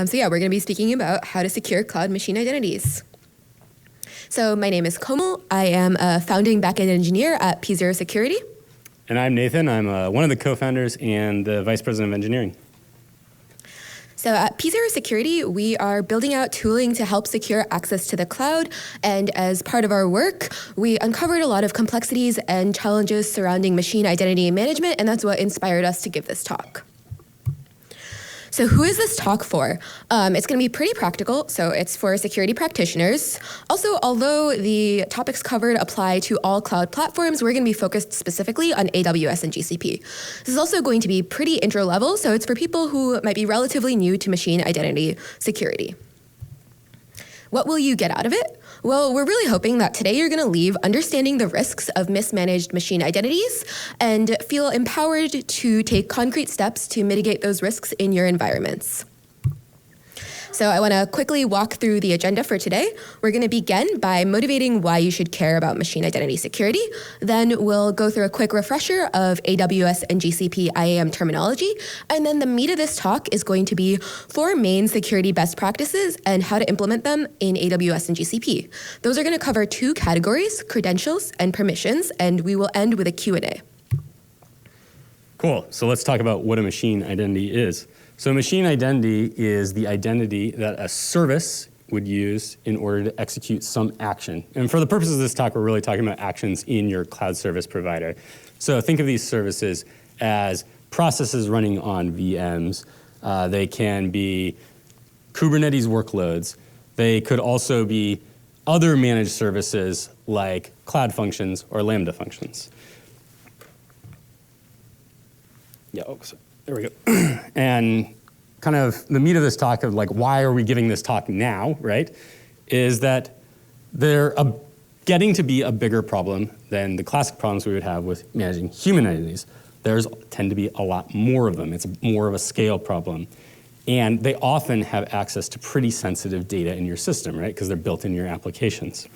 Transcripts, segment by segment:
So yeah, we're going to be speaking about how to secure cloud machine identities. So my name is Komal. I am a founding backend engineer at P0 Security. And I'm Nathan. I'm one of the co-founders and the vice president of engineering. So at P0 Security, we are building out tooling to help secure access to the cloud. And as part of our work, we uncovered a lot of complexities and challenges surrounding machine identity management, and that's what inspired us to give this talk. So who is this talk for? It's going to be pretty practical, so it's for security practitioners. Also, although the topics covered apply to all cloud platforms, we're going to be focused specifically on AWS and GCP. This is also going to be pretty intro level, so it's for people who might be relatively new to machine identity security. What will you get out of it? Well, we're really hoping that today you're going to leave understanding the risks of mismanaged machine identities and feel empowered to take concrete steps to mitigate those risks in your environments. So I want to quickly walk through the agenda for today. We're going to begin by motivating why you should care about machine identity security. Then we'll go through a quick refresher of AWS and GCP IAM terminology. And then the meat of this talk is going to be 4 main security best practices and how to implement them in AWS and GCP. Those are going to cover 2 categories, credentials and permissions, and we will end with a Q&A. Cool. So let's talk about what a machine identity is. So machine identity is the identity that a service would use in order to execute some action. And for the purposes of this talk, we're really talking about actions in your cloud service provider. So think of these services as processes running on VMs. They can be Kubernetes workloads. They could also be other managed services like Cloud Functions or Lambda functions. Yeah, there we go. And kind of the meat of this talk of like, why are we giving this talk now, right? Is that they're getting to be a bigger problem than the classic problems we would have with managing human identities. There's tend to be a lot more of them. It's more of a scale problem. And they often have access to pretty sensitive data in your system, right? Because they're built in your applications.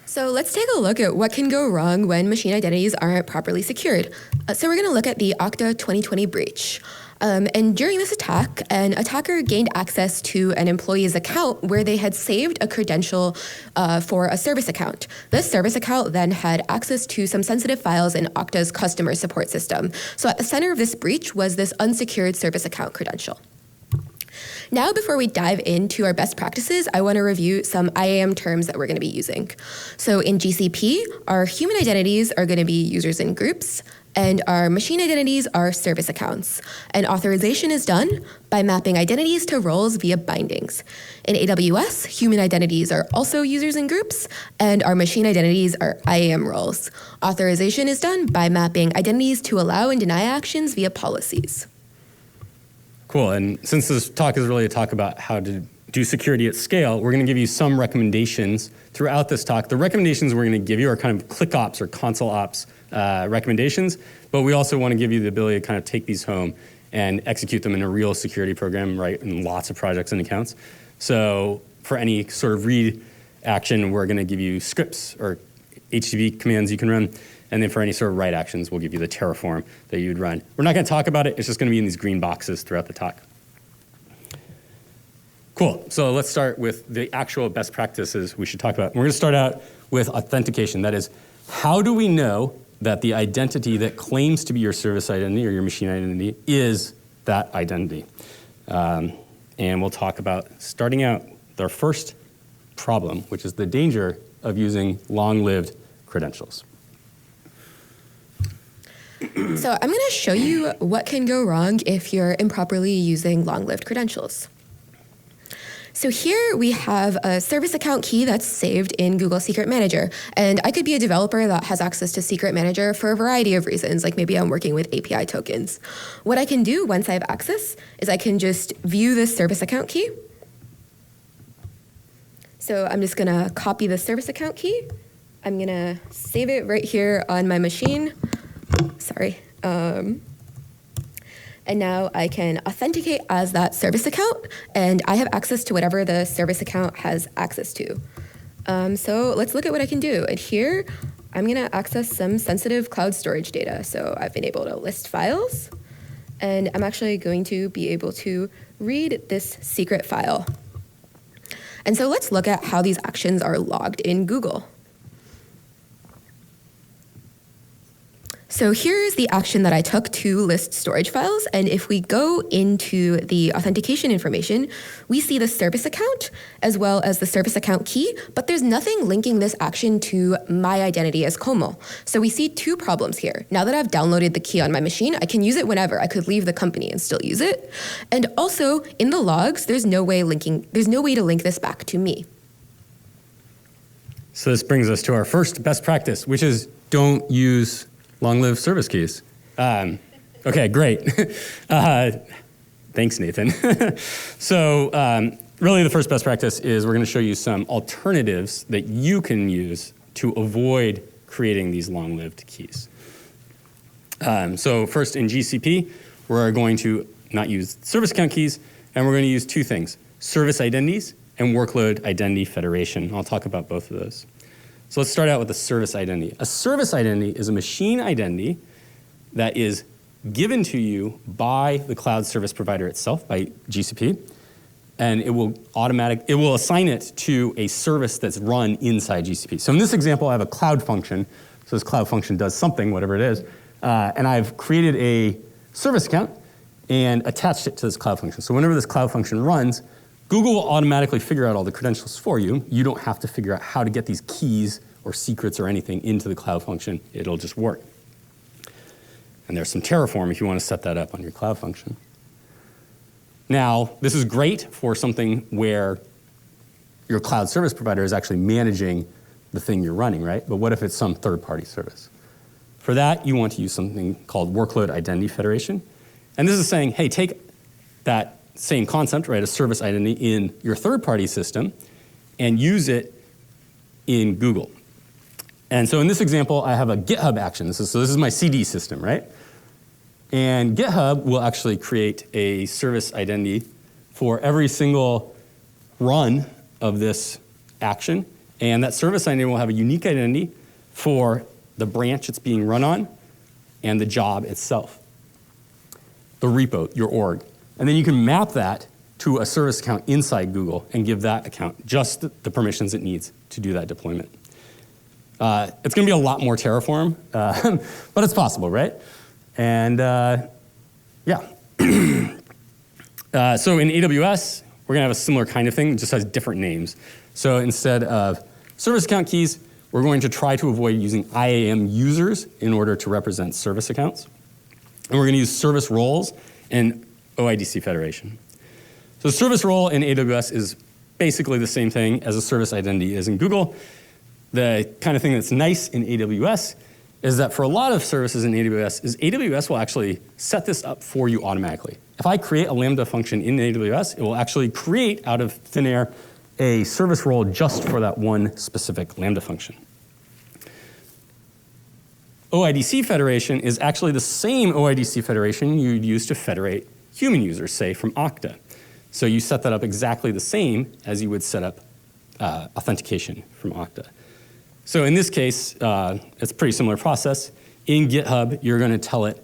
So let's take a look at what can go wrong when machine identities aren't properly secured. So we're going to look at the Okta 2020 breach. And during this attack, an attacker gained access to an employee's account where they had saved a credential for a service account. This service account then had access to some sensitive files in Okta's customer support system. So at the center of this breach was this unsecured service account credential. Now, before we dive into our best practices, I want to review some IAM terms that we're going to be using. So in GCP, our human identities are going to be users and groups, and our machine identities are service accounts. And authorization is done by mapping identities to roles via bindings. In AWS, human identities are also users and groups, and our machine identities are IAM roles. Authorization is done by mapping identities to allow and deny actions via policies. Cool, and since this talk is really a talk about how to do security at scale, we're going to give you some recommendations throughout this talk. The recommendations we're going to give you are kind of ClickOps or console ops recommendations, but we also want to give you the ability to kind of take these home and execute them in a real security program, right, in lots of projects and accounts. So for any sort of read action, we're going to give you scripts or HTTP commands you can run. And then for any sort of write actions, we'll give you the Terraform that you'd run. We're not going to talk about it. It's just going to be in these green boxes throughout the talk. Cool. So let's start with the actual best practices we should talk about. We're going to start out with authentication. That is, how do we know that the identity that claims to be your service identity or your machine identity is that identity? And we'll talk about starting out with our first problem, which is the danger of using long-lived credentials. So I'm going to show you what can go wrong if you're improperly using long-lived credentials. So here we have a service account key that's saved in Google Secret Manager. And I could be a developer that has access to Secret Manager for a variety of reasons, like maybe I'm working with API tokens. What I can do once I have access is I can just view this service account key. So I'm just going to copy the service account key. I'm going to save it right here on my machine. Sorry. And now I can authenticate as that service account, and I have access to whatever the service account has access to. So let's look at what I can do. And here, I'm going to access some sensitive cloud storage data. So I've been able to list files, And I'm actually going to be able to read this secret file. And so let's look at how these actions are logged in Google. So here's the action that I took to list storage files. And if we go into the authentication information, we see the service account as well as the service account key, but there's nothing linking this action to my identity as Komal. So we see two problems here. Now that I've downloaded the key on my machine, I can use it whenever. I could leave the company and still use it. And also in the logs, there's no way to link this back to me. So this brings us to our first best practice, which is don't use long-lived service keys. Okay, great. Thanks, Nathan. So really the first best practice is we're going to show you some alternatives that you can use to avoid creating these long-lived keys. So first in GCP, we're going to not use service account keys, and we're going to use two things, service identities and workload identity federation. I'll talk about both of those. So let's start out with a service identity. A service identity is a machine identity that is given to you by the cloud service provider itself, by GCP, and it will assign it to a service that's run inside GCP. So in this example, I have a cloud function. So this cloud function does something, whatever it is, and I've created a service account and attached it to this cloud function. So whenever this cloud function runs, Google will automatically figure out all the credentials for you. You don't have to figure out how to get these keys or secrets or anything into the cloud function. It'll just work. And there's some Terraform if you want to set that up on your cloud function. Now, this is great for something where your cloud service provider is actually managing the thing you're running, right? But what if it's some third-party service? For that, you want to use something called workload identity federation. And this is saying, hey, take that same concept, right, a service identity in your third-party system and use it in Google. And so in this example, I have a GitHub action. So this is my CD system, right? And GitHub will actually create a service identity for every single run of this action. And that service identity will have a unique identity for the branch it's being run on and the job itself, the repo, your org. And then you can map that to a service account inside Google and give that account just the permissions it needs to do that deployment. It's going to be a lot more Terraform, but it's possible, right? And yeah. So in AWS, we're going to have a similar kind of thing, it just has different names. So instead of service account keys, we're going to try to avoid using IAM users in order to represent service accounts. And we're going to use service roles and OIDC federation. So service role in AWS is basically the same thing as a service identity is in Google. The kind of thing that's nice in AWS is that for a lot of services in AWS is AWS will actually set this up for you automatically. If I create a Lambda function in AWS, it will actually create out of thin air a service role just for that one specific Lambda function. OIDC federation is actually the same OIDC federation you'd use to federate human users, say from Okta. So you set that up exactly the same as you would set up authentication from Okta. So in this case, it's a pretty similar process. In GitHub, you're going to tell it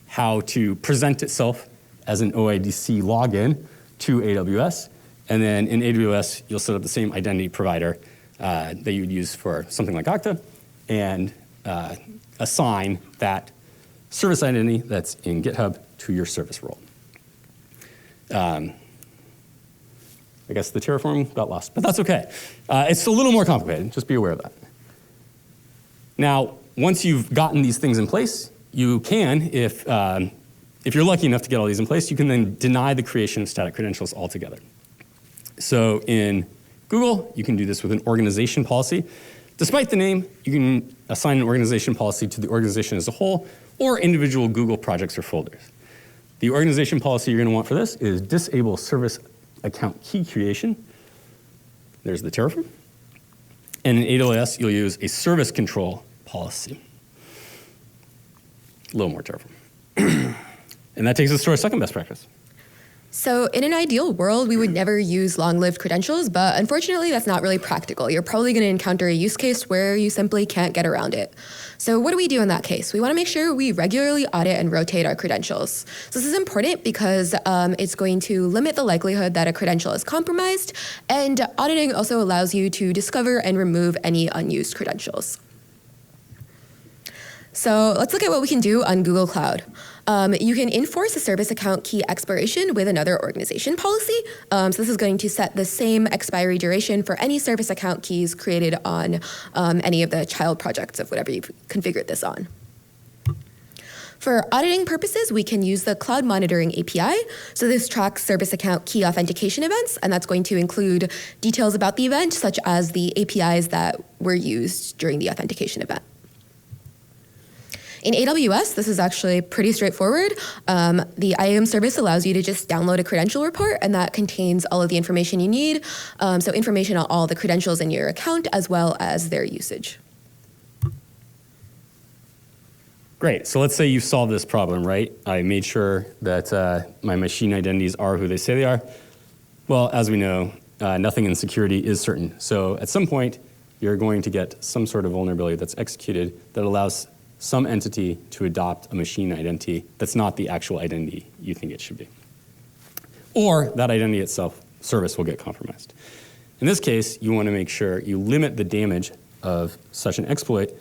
how to present itself as an OIDC login to AWS. And then in AWS, you'll set up the same identity provider that you would use for something like Okta and assign that service identity that's in GitHub to your service role. I guess the Terraform got lost, but that's okay. It's a little more complicated, just be aware of that. Now, once you've gotten these things in place, you can, if you're lucky enough to get all these in place, you can then deny the creation of static credentials altogether. So in Google, you can do this with an organization policy. Despite the name, you can assign an organization policy to the organization as a whole or individual Google projects or folders. The organization policy you're going to want for this is disable service account key creation. There's the Terraform. And in AWS, you'll use a service control policy. A little more Terraform. And that takes us to our second best practice. So in an ideal world, we would never use long-lived credentials, but unfortunately, that's not really practical. You're probably going to encounter a use case where you simply can't get around it. So what do we do in that case? We want to make sure we regularly audit and rotate our credentials. So this is important because it's going to limit the likelihood that a credential is compromised, and auditing also allows you to discover and remove any unused credentials. So let's look at what we can do on Google Cloud. You can enforce a service account key expiration with another organization policy. So this is going to set the same expiry duration for any service account keys created on any of the child projects of whatever you've configured this on. For auditing purposes, we can use the Cloud Monitoring API. So this tracks service account key authentication events, and that's going to include details about the event, such as the APIs that were used during the authentication event. In AWS, this is actually pretty straightforward. The IAM service allows you to just download a credential report, and that contains all of the information you need. So information on all the credentials in your account, as well as their usage. Great. So let's say you solved this problem, right? I made sure that my machine identities are who they say they are. Well, as we know, nothing in security is certain. So at some point, you're going to get some sort of vulnerability that's executed that allows some entity to adopt a machine identity that's not the actual identity you think it should be. Or that identity itself, service, will get compromised. In this case, you want to make sure you limit the damage of such an exploit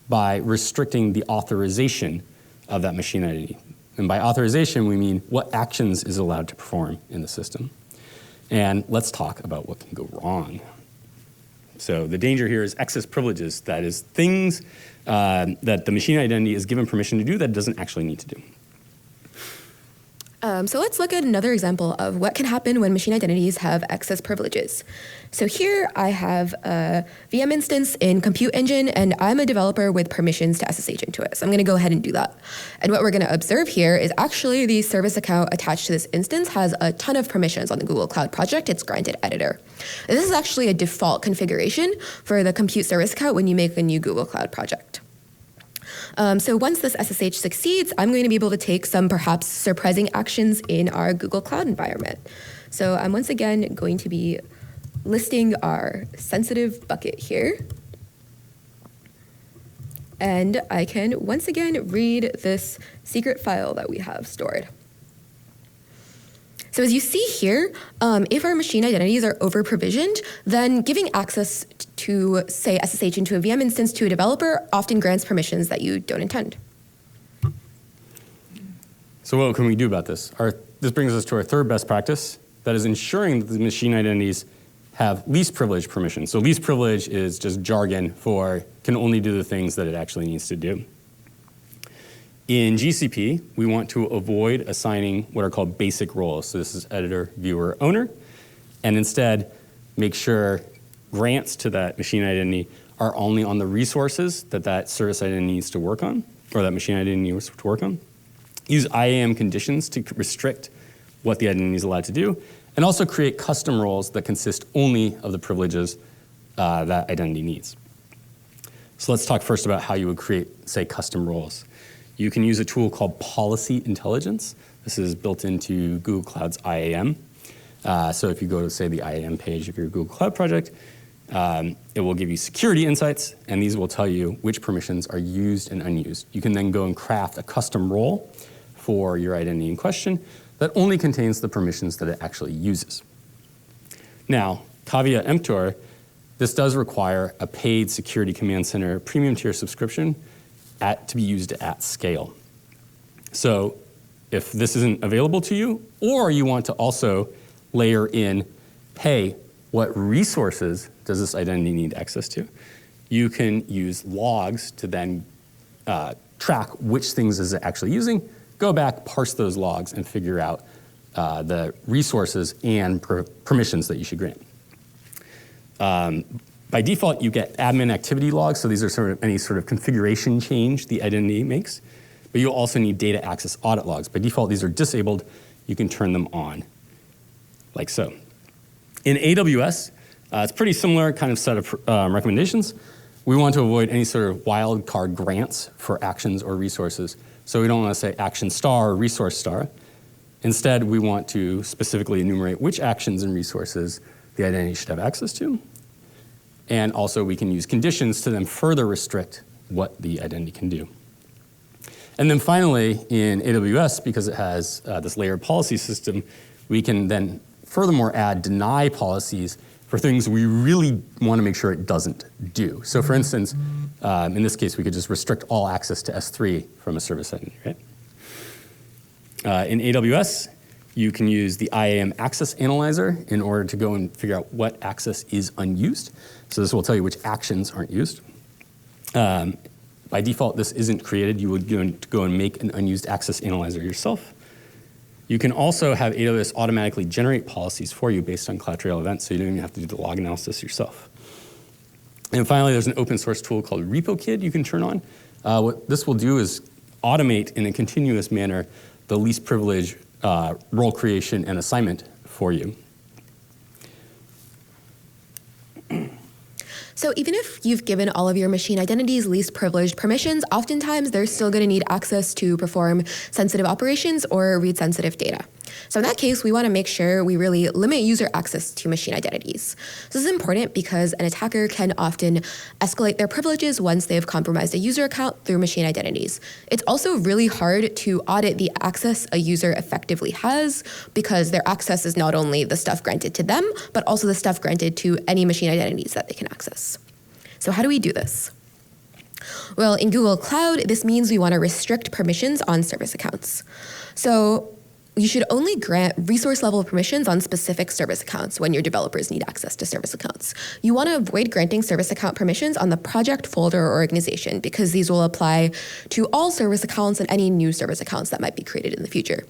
by restricting the authorization of that machine identity. And by authorization, we mean what actions is allowed to perform in the system. And let's talk about what can go wrong. So the danger here is excess privileges, that is things that the machine identity is given permission to do that it doesn't actually need to do. So let's look at another example of what can happen when machine identities have excess privileges. So here I have a VM instance in Compute Engine, and I'm a developer with permissions to SSH into it. So I'm going to go ahead and do that. And what we're going to observe here is actually the service account attached to this instance has a ton of permissions on the Google Cloud project. It's granted editor. And this is actually a default configuration for the compute service account when you make a new Google Cloud project. So once this SSH succeeds, I'm going to be able to take some perhaps surprising actions in our Google Cloud environment. So I'm once again going to be listing our sensitive bucket here. And I can once again read this secret file that we have stored. So as you see here, if our machine identities are over-provisioned, then giving access to, say, SSH into a VM instance to a developer often grants permissions that you don't intend. So what can we do about this? This brings us to our third best practice, that is ensuring that the machine identities have least privilege permissions. So least privilege is just jargon for can only do the things that it actually needs to do. In GCP, we want to avoid assigning what are called basic roles. So this is editor, viewer, owner, and instead make sure grants to that machine identity are only on the resources that that service identity needs to work on, or that machine identity needs to work on. Use IAM conditions to restrict what the identity is allowed to do, and also create custom roles that consist only of the privileges that identity needs. So let's talk first about how you would create, say, custom roles. You can use a tool called Policy Intelligence. This is built into Google Cloud's IAM. So if you go to, say, the IAM page of your Google Cloud project, it will give you security insights, and these will tell you which permissions are used and unused. You can then go and craft a custom role for your identity in question that only contains the permissions that it actually uses. Now, caveat emptor, this does require a paid Security Command Center premium tier subscription to be used at scale. So if this isn't available to you, or you want to also layer in, hey, what resources does this identity need access to? You can use logs to then track which things is it actually using, go back, parse those logs, and figure out the resources and permissions that you should grant. By default, you get admin activity logs, so these are sort of any sort of configuration change the identity makes. But you'll also need data access audit logs. By default, these are disabled. You can turn them on, like so. In AWS, it's pretty similar kind of set of recommendations. We want to avoid any sort of wildcard grants for actions or resources. So we don't want to say action star or resource star. Instead, we want to specifically enumerate which actions and resources the identity should have access to. And also, we can use conditions to then further restrict what the identity can do. And then finally, in AWS, because it has this layered policy system, we can then furthermore add deny policies for things we really want to make sure it doesn't do. So for instance, in this case, we could just restrict all access to S3 from a service identity, right? In AWS, you can use the IAM access analyzer in order to go and figure out what access is unused. So this will tell you which actions aren't used. By default, this isn't created. You would go and make an unused access analyzer yourself. You can also have AWS automatically generate policies for you based on CloudTrail events, so you don't even have to do the log analysis yourself. And finally, there's an open source tool called RepoKit you can turn on. What this will do is automate in a continuous manner the least privilege role creation and assignment for you. So even if you've given all of your machine identities least privileged permissions, oftentimes they're still going to need access to perform sensitive operations or read sensitive data. So in that case, we want to make sure we really limit user access to machine identities. So this is important because an attacker can often escalate their privileges once they have compromised a user account through machine identities. It's also really hard to audit the access a user effectively has because their access is not only the stuff granted to them, but also the stuff granted to any machine identities that they can access. So how do we do this? Well, in Google Cloud, this means we want to restrict permissions on service accounts. So you should only grant resource-level permissions on specific service accounts when your developers need access to service accounts. You want to avoid granting service account permissions on the project, folder, or organization because these will apply to all service accounts and any new service accounts that might be created in the future.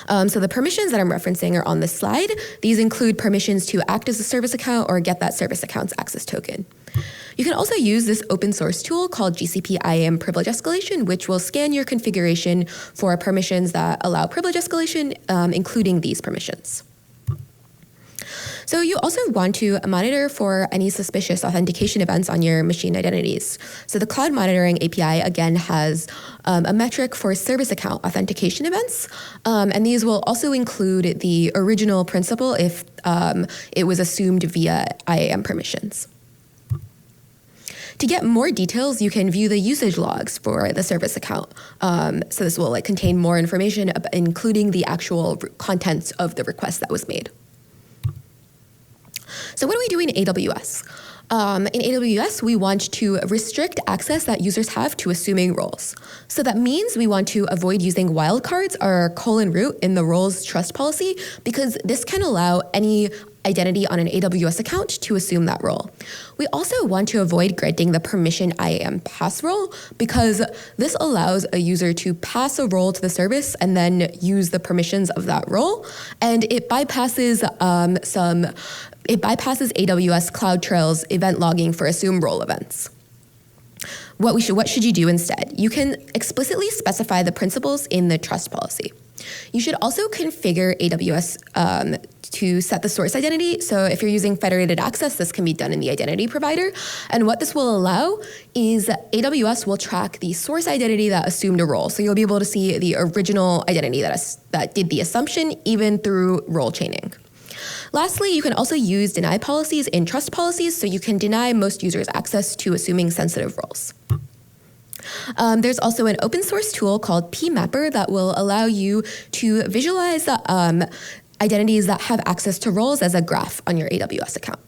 So the permissions that I'm referencing are on this slide. These include permissions to act as a service account or get that service account's access token. You can also use this open source tool called GCP IAM privilege escalation, which will scan your configuration for permissions that allow privilege escalation, including these permissions. So you also want to monitor for any suspicious authentication events on your machine identities. So the Cloud Monitoring API, again, has a metric for service account authentication events, and these will also include the original principal if it was assumed via IAM permissions. To get more details, you can view the usage logs for the service account. So this will contain more information, including the actual contents of the request that was made. So what do we do in AWS? In AWS, we want to restrict access that users have to assuming roles. So that means we want to avoid using wildcards or :root in the roles trust policy because this can allow any identity on an AWS account to assume that role. We also want to avoid granting the permission IAM pass role because this allows a user to pass a role to the service and then use the permissions of that role, and it bypasses AWS CloudTrail's event logging for assume role events. What should you do instead? You can explicitly specify the principles in the trust policy. You should also configure AWS to set the source identity. So if you're using federated access, this can be done in the identity provider. And what this will allow is AWS will track the source identity that assumed a role. So you'll be able to see the original identity that did the assumption, even through role chaining. Lastly, you can also use deny policies in trust policies, so you can deny most users access to assuming sensitive roles. There's also an open source tool called PMapper that will allow you to visualize identities that have access to roles as a graph on your AWS account.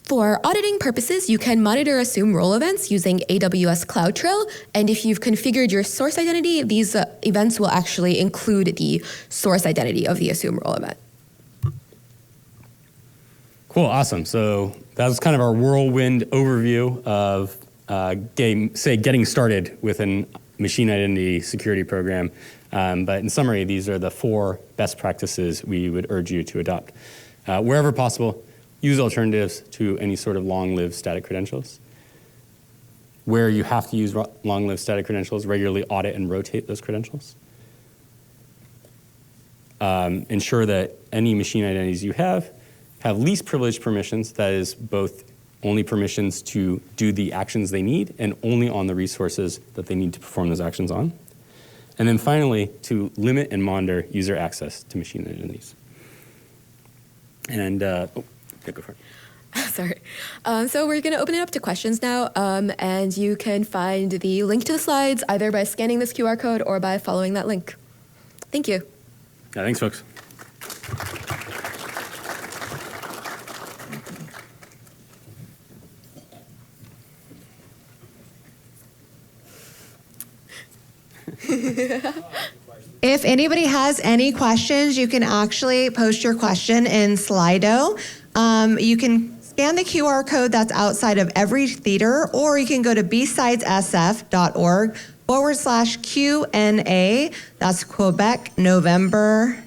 For auditing purposes, you can monitor assume role events using AWS CloudTrail, and if you've configured your source identity, these events will actually include the source identity of the assume role event. Cool, awesome. So that was kind of our whirlwind overview of getting started with a machine identity security program. But in summary, these are the 4 best practices we would urge you to adopt. Wherever possible, use alternatives to any sort of long-lived static credentials. Where you have to use long-lived static credentials, regularly audit and rotate those credentials. Ensure that any machine identities you have least privileged permissions, that is both only permissions to do the actions they need and only on the resources that they need to perform those actions on. And then finally, to limit and monitor user access to machine identities. And, go for it. Sorry. So we're going to open it up to questions now, and you can find the link to the slides either by scanning this QR code or by following that link. Thank you. Yeah, thanks, folks. If anybody has any questions, you can actually post your question in Slido. You can scan the QR code that's outside of every theater, or you can go to BSidesSF.org/Q&A. That's Quebec, November,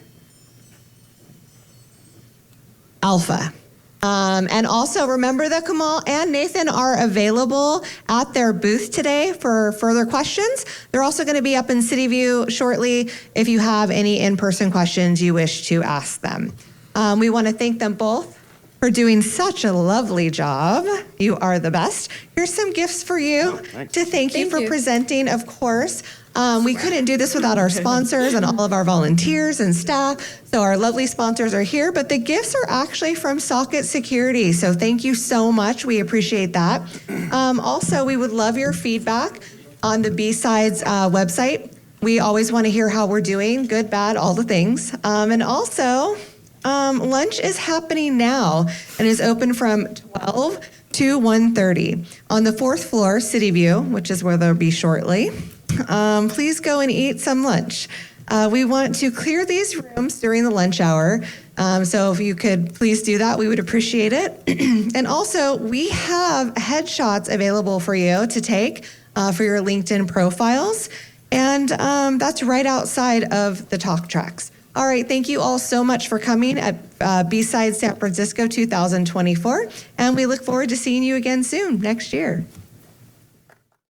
Alpha. And also remember that Komal and Nathan are available at their booth today for further questions. They're also going to be up in City View shortly if you have any in-person questions you wish to ask them. We want to thank them both for doing such a lovely job. You are the best. Here's some gifts for you to thank you for presenting, of course. We couldn't do this without our sponsors and all of our volunteers and staff. So our lovely sponsors are here, but the gifts are actually from Socket Security. So thank you so much. We appreciate that. Also, we would love your feedback on the B-Sides website. We always want to hear how we're doing, good, bad, all the things. And also, lunch is happening now and is open from 12 to 1:30 on the 4th floor, City View, which is where they'll be shortly. Please go and eat some lunch. We want to clear these rooms during the lunch hour. So if you could please do that, we would appreciate it. And also, we have headshots available for you to take for your LinkedIn profiles. And that's right outside of the talk tracks. All right, thank you all so much for coming at B-Sides San Francisco 2024. And we look forward to seeing you again soon next year.